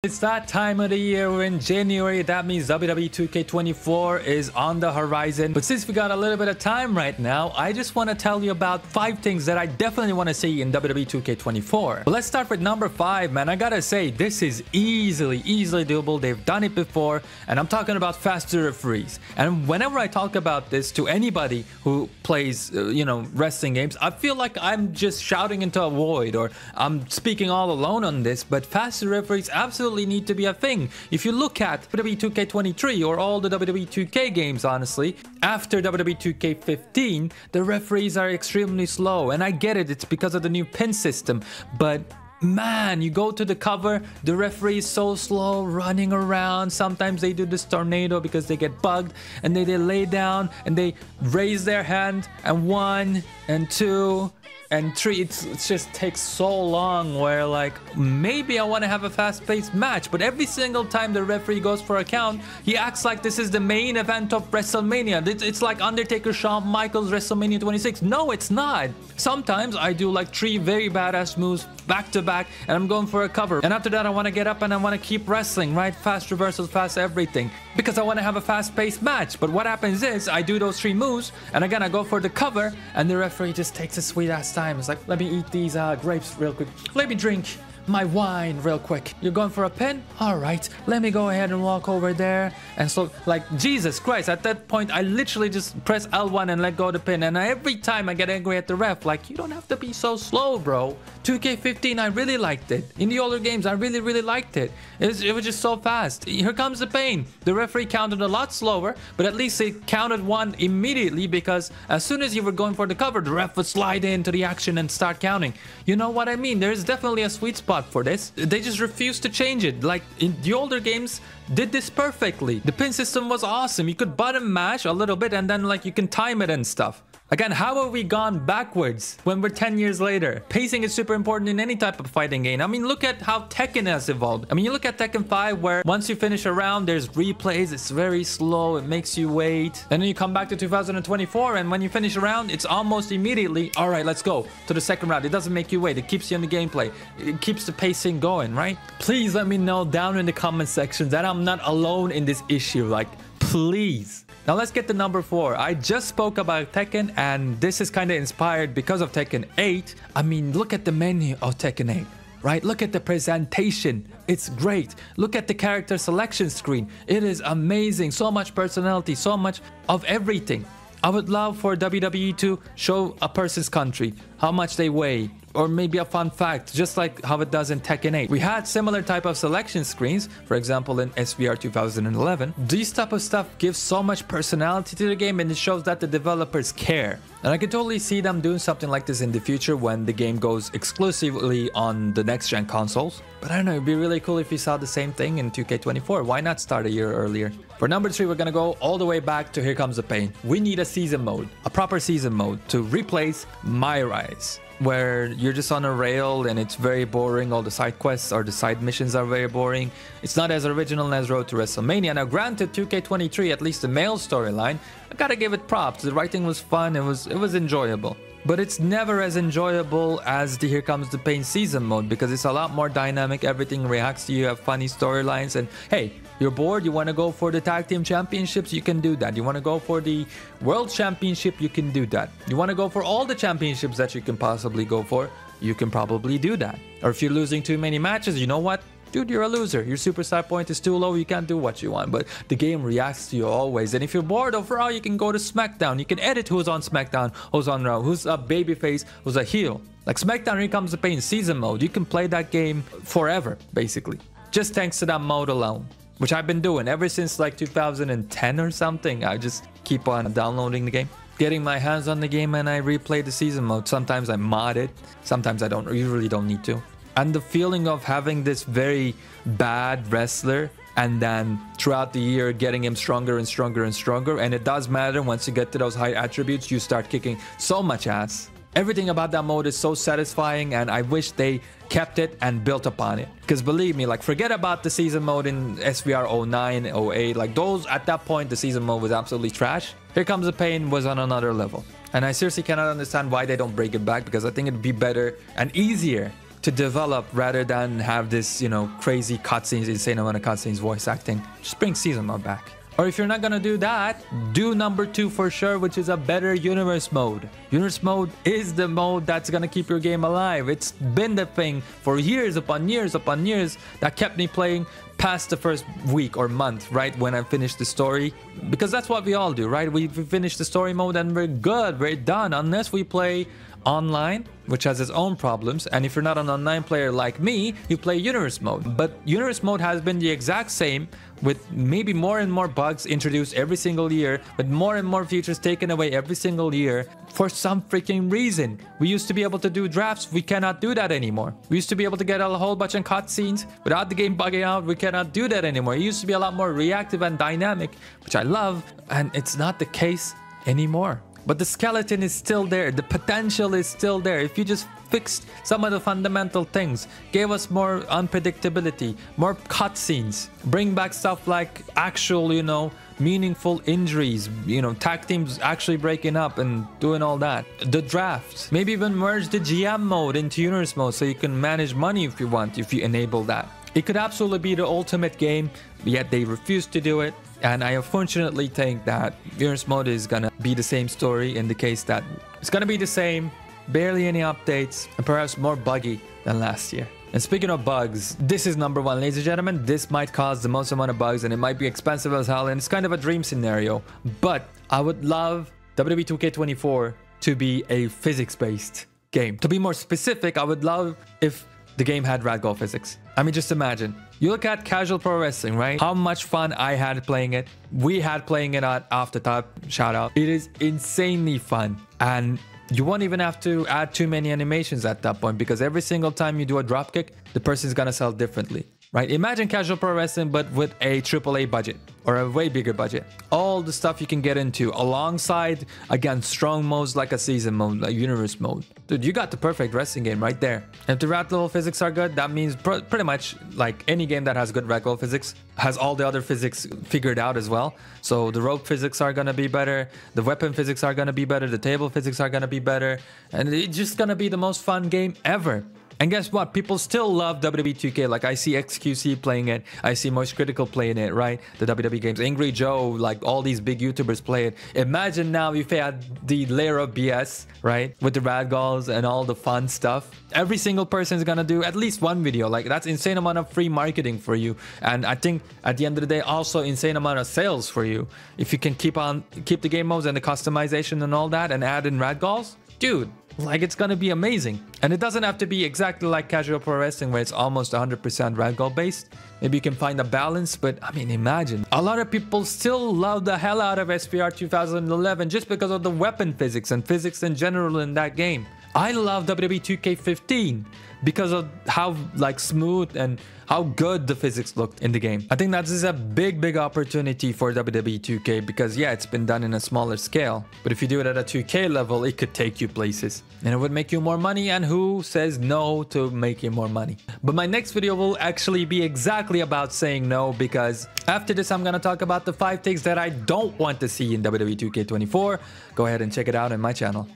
It's that time of the year. We're in January. That means WWE 2K24 is on the horizon. But since we got a little bit of time right now, I just want to tell you about 5 things that I definitely want to see in WWE 2K24. But let's start with number 5, man. I gotta say, this is easily doable. They've done it before, and I'm talking about faster referees. And whenever I talk about this to anybody who plays, wrestling games, I feel like I'm just shouting into a void, or I'm speaking all alone on this. But faster referees absolutely need to be a thing. If you look at WWE 2K23 or all the WWE 2K games, honestly, after WWE 2K15, the referees are extremely slow. And I get it, it's because of the new pin system, but man, you go to the cover, the referee is so slow running around. Sometimes they do this tornado because they get bugged, and they lay down and they raise their hand, and 1 and 2 and 3. It just takes so long, where like maybe I want to have a fast-paced match, but every single time the referee goes for a count, he acts like this is the main event of WrestleMania. It's like Undertaker, Shawn Michaels, WrestleMania 26. No, it's not. Sometimes I do like 3 very badass moves back to back, and I'm going for a cover, and after that I want to get up and I want to keep wrestling, right? Fast reversals, fast everything, because I want to have a fast-paced match. But what happens is I do those 3 moves, and again I go for the cover, and the referee just takes a sweet-ass time. It's like, let me eat these grapes real quick, let me drink my wine real quick. You're going for a pin? All right, let me go ahead and walk over there. And so, like, Jesus Christ, at that point I literally just press L1 and let go of the pin, and every time I get angry at the ref, like, you don't have to be so slow, bro. 2K15, I really liked it. In the older games, I really liked it. It was just so fast. Here comes the pain. The referee counted a lot slower, but at least it counted 1 immediately, because as soon as you were going for the cover, the ref would slide into the action and start counting. You know what I mean? There's definitely a sweet spot for this. They just refuse to change it. Like, in the older games did this perfectly. The pin system was awesome. You could button mash a little bit, and then like you can time it and stuff. Again, how have we gone backwards when we're 10 years later? Pacing is super important in any type of fighting game. I mean, look at how Tekken has evolved. I mean, you look at Tekken 5, where once you finish a round, there's replays. It's very slow. It makes you wait. And then you come back to 2024, and when you finish a round, it's almost immediately, all right, let's go to the second round. It doesn't make you wait. It keeps you in the gameplay. It keeps the pacing going, right? Please let me know down in the comment section that I'm not alone in this issue. Like, please. Now let's get to number 4. I just spoke about Tekken, and this is kind of inspired because of Tekken 8. I mean, look at the menu of Tekken 8, right? Look at the presentation. It's great. Look at the character selection screen. It is amazing. So much personality, so much of everything. I would love for WWE to show a person's country, how much they weigh, or maybe a fun fact, just like how it does in Tekken 8. We had similar type of selection screens, for example in SVR 2011. These type of stuff gives so much personality to the game, and it shows that the developers care. And I can totally see them doing something like this in the future when the game goes exclusively on the next gen consoles. But I don't know, it'd be really cool if you saw the same thing in 2K24. Why not start a year earlier? For number 3, we're gonna go all the way back to Here Comes the Pain. We need a season mode, a proper season mode, to replace My Rise, where you're just on a rail and it's very boring. All the side quests or the side missions are very boring. It's not as original as Road to WrestleMania. Now granted, 2K23, at least the male storyline, I gotta give it props. The writing was fun, it was enjoyable. But it's never as enjoyable as the Here Comes the Pain season mode, because it's a lot more dynamic. Everything reacts to you, you have funny storylines, and hey, you're bored, you want to go for the tag team championships, you can do that. You want to go for the world championship, you can do that. You want to go for all the championships that you can possibly go for, you can probably do that. Or if you're losing too many matches, you know what? Dude, you're a loser. Your superstar point is too low. You can't do what you want. But the game reacts to you always. And if you're bored overall, you can go to SmackDown. You can edit who's on SmackDown, who's on Raw, who's a babyface, who's a heel. Like SmackDown Here Comes the Pain season mode. You can play that game forever, basically. Just thanks to that mode alone, which I've been doing ever since like 2010 or something. I just keep on downloading the game, getting my hands on the game, and I replay the season mode. Sometimes I mod it. Sometimes I don't. Usually don't need to. And the feeling of having this very bad wrestler, and then throughout the year getting him stronger and stronger and stronger, and it does matter once you get to those high attributes, you start kicking so much ass. Everything about that mode is so satisfying, and I wish they kept it and built upon it. Because believe me, like, forget about the season mode in SVR 09, 08. Like, those, at that point, the season mode was absolutely trash. Here Comes the Pain was on another level. And I seriously cannot understand why they don't bring it back, because I think it'd be better and easier to develop rather than have this, you know, crazy cutscenes, insane amount of cutscenes, voice acting. Just bring season mode back. Or if you're not gonna do that, do number 2 for sure, which is a better universe mode. Universe mode is the mode that's gonna keep your game alive. It's been the thing for years upon years upon years that kept me playing past the first week or month, right, when I finished the story. Because that's what we all do, right? We finish the story mode and we're good, we're done, unless we play online, which has its own problems. And if you're not an online player like me, you play universe mode. But universe mode has been the exact same, with maybe more and more bugs introduced every single year, with more and more features taken away every single year for some freaking reason. We used to be able to do drafts, we cannot do that anymore. We used to be able to get a whole bunch of cutscenes without the game bugging out, we cannot do that anymore. It used to be a lot more reactive and dynamic, which I love, and it's not the case anymore. But the skeleton is still there, the potential is still there. If you just fixed some of the fundamental things, gave us more unpredictability, more cutscenes, bring back stuff like actual, you know, meaningful injuries, you know, tag teams actually breaking up and doing all that. The draft, maybe even merge the GM mode into universe mode so you can manage money if you want, if you enable that. It could absolutely be the ultimate game, yet they refuse to do it. And I unfortunately think that universe mode is gonna be the same story, in the case that it's gonna be the same, barely any updates, and perhaps more buggy than last year. And speaking of bugs, this is number 1, ladies and gentlemen. This might cause the most amount of bugs, and it might be expensive as hell, and it's kind of a dream scenario. But I would love WWE 2K24 to be a physics-based game. To be more specific, I would love if the game had ragdoll physics. I mean, just imagine. You look at casual pro wrestling, right? How much fun I had playing it. We had playing it at Off the Top. Shout out. It is insanely fun. And you won't even have to add too many animations at that point, because every single time you do a dropkick, the person's gonna sell differently, right? Imagine casual pro wrestling, but with a AAA budget or a way bigger budget. All the stuff you can get into alongside, again, strong modes like a season mode, like universe mode. Dude, you got the perfect wrestling game right there. And if the ragdoll physics are good, that means pretty much like any game that has good ragdoll physics has all the other physics figured out as well. So the rope physics are gonna be better, the weapon physics are gonna be better, the table physics are gonna be better, and it's just gonna be the most fun game ever. And guess what? People still love WWE 2K. Like, I see XQC playing it. I see Moist Critical playing it, right? The WWE games. Angry Joe, like all these big YouTubers play it. Imagine now if you had the layer of BS, right? With the ragdolls and all the fun stuff. Every single person is gonna do at least one video. Like, that's insane amount of free marketing for you. And I think at the end of the day, also insane amount of sales for you. If you can keep the game modes and the customization and all that and add in ragdolls, dude. Like, it's gonna be amazing. And it doesn't have to be exactly like casual pro wrestling where it's almost 100% ragdoll based. Maybe you can find a balance, but I mean, imagine. A lot of people still love the hell out of SPR 2011 just because of the weapon physics and physics in general in that game. I love WWE 2K15 because of how like smooth and how good the physics looked in the game. I think that is a big opportunity for WWE 2K because yeah, it's been done in a smaller scale. But if you do it at a 2K level, it could take you places. And it would make you more money, and who says no to making more money? But my next video will actually be exactly about saying no, because after this, I'm gonna talk about the 5 things that I don't want to see in WWE 2K24. Go ahead and check it out on my channel.